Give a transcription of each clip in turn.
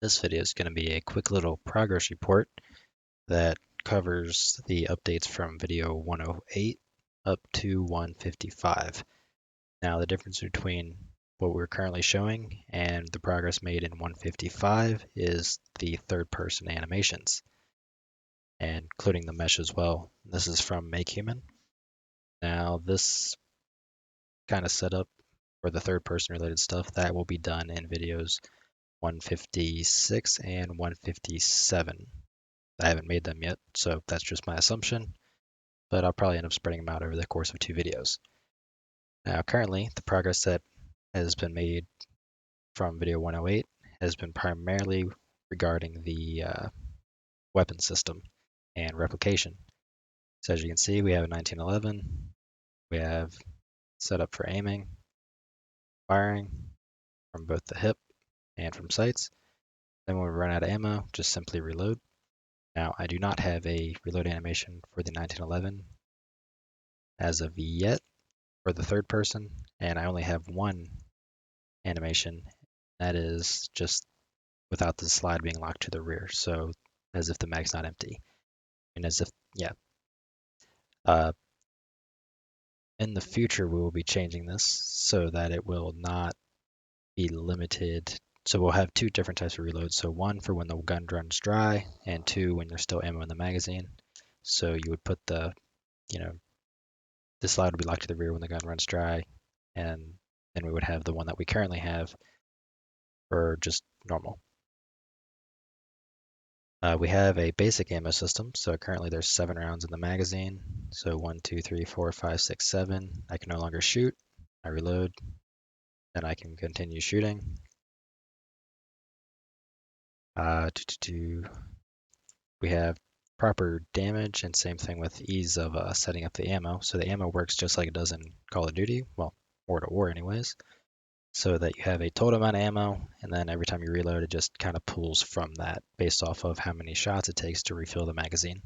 This video is going to be a quick little progress report that covers the updates from video 108 up to 155. Now, the difference between what we're currently showing and the progress made in 155 is the third person animations, and including the mesh as well. This is from MakeHuman. Now, this kind of setup for the third person related stuff that will be done in videos 156 and 157. I haven't made them yet, so that's just my assumption, but I'll probably end up spreading them out over the course of 2 videos. Now, currently, the progress that has been made from video 108 has been primarily regarding the weapon system and replication. So as you can see, we have a 1911, we have set up for aiming, firing from both the hip and from sights. Then when we run out of ammo, just simply reload. Now, I do not have a reload animation for the 1911 as of yet for the third person, and I only have one animation. That is just without the slide being locked to the rear, so as if the mag's not empty. And as if, yeah. In the future, we will be changing this so that it will not be limited. So we'll have two different types of reloads. So one for when the gun runs dry, and two when there's still ammo in the magazine. So you would put the slide would be locked to the rear when the gun runs dry, and then we would have the one that we currently have for just normal. We have a basic ammo system, so currently there's 7 rounds in the magazine. So 1, 2, 3, 4, 5, 6, 7. I can no longer shoot. I reload, then I can continue shooting. We have proper damage, and same thing with ease of setting up the ammo. So the ammo works just like it does in Call of Duty, well, War to War anyways, so that you have a total amount of ammo, and then every time you reload, it just kind of pulls from that based off of how many shots it takes to refill the magazine.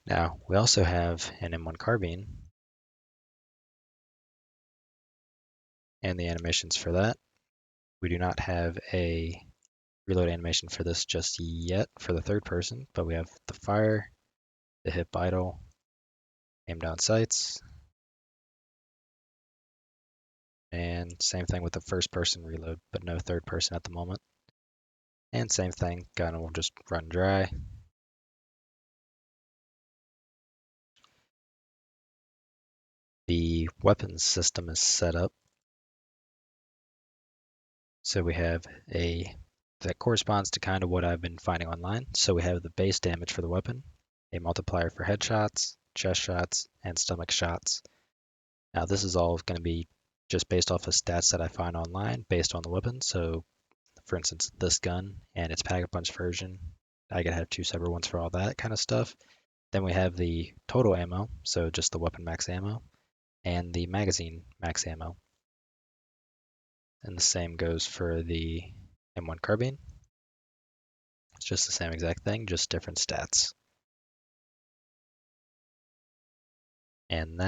Now, we also have an M1 carbine, and the animations for that. We do not have a reload animation for this just yet for the third person, but we have the fire, the hip idle, aim down sights, and same thing with the first person reload, but no third person at the moment. And same thing, gun will just run dry. The weapons system is set up. So we have that corresponds to kind of what I've been finding online. So we have the base damage for the weapon, a multiplier for headshots, chest shots, and stomach shots. Now this is all going to be just based off of stats that I find online based on the weapon. So for instance, this gun and its Pack-a-Punch version, I could have 2 separate ones for all that kind of stuff. Then we have the total ammo, so just the weapon max ammo, and the magazine max ammo. And the same goes for the M1 carbine. It's just the same exact thing, just different stats. And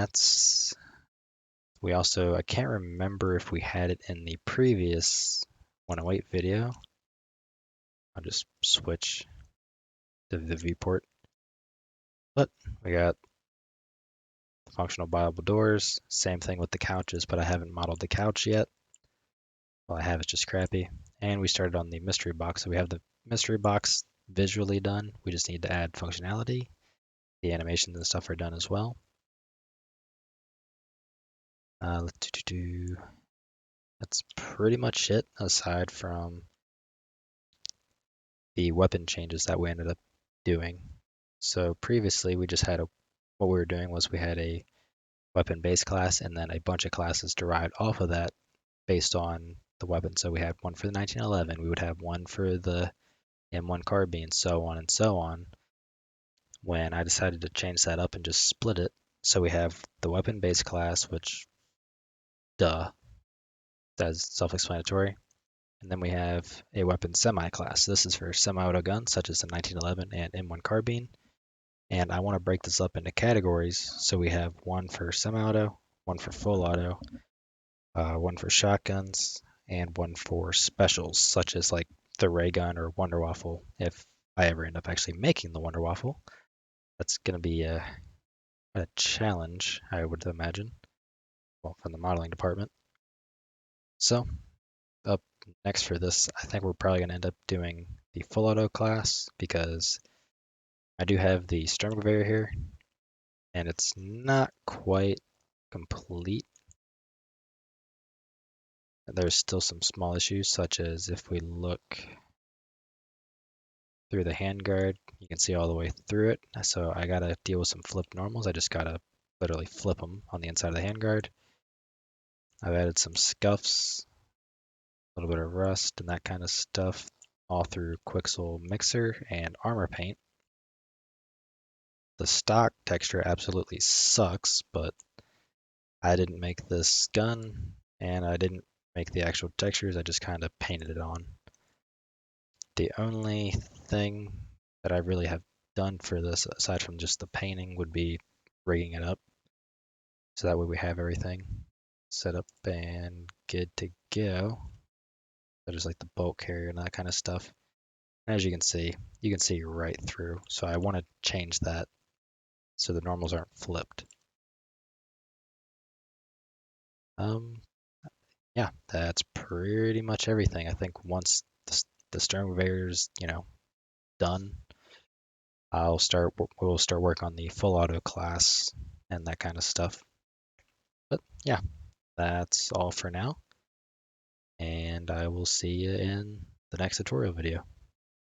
we also, I can't remember if we had it in the previous 108 video. I'll just switch to the viewport. But we got functional buyable doors, same thing with the couches, but I haven't modeled the couch yet. Well, I have, it's just crappy. And we started on the mystery box, so we have the mystery box visually done. We just need to add functionality. The animations and stuff are done as well. That's pretty much it, aside from the weapon changes that we ended up doing. So previously, we just had what we were doing was we had a weapon base class and then a bunch of classes derived off of that based on the weapon. So we had one for the 1911, we would have one for the M1 carbine, so on and so on. When I decided to change that up and just split it, so we have the weapon base class, which, duh, that's self-explanatory. And then we have a weapon semi-class. This is for semi-auto guns, such as the 1911 and M1 carbine. And I want to break this up into categories. So we have one for semi-auto, one for full auto, one for shotguns, and one for specials, such as like the ray gun or Wonder Waffle. If I ever end up actually making the Wonder Waffle, that's going to be a challenge, I would imagine, well, from the modeling department. So up next for this, I think we're probably going to end up doing the full auto class because I do have the Sturmgewehr here, and it's not quite complete. There's still some small issues, such as if we look through the handguard, you can see all the way through it. So I gotta deal with some flip normals. I just gotta literally flip them on the inside of the handguard. I've added some scuffs, a little bit of rust and that kind of stuff, all through Quixel Mixer and Armor Paint. The stock texture absolutely sucks, but I didn't make this gun and I didn't make the actual textures. I just kind of painted it on. The only thing that I really have done for this, aside from just the painting, would be rigging it up. So that way we have everything set up and good to go. That is like the bolt carrier and that kind of stuff. And as you can see right through. So I want to change that so the normals aren't flipped. Um, yeah, that's pretty much everything. I think once the Sternwehr is, done, we'll start work on the full auto class and that kind of stuff. But yeah, that's all for now. And I will see you in the next tutorial video.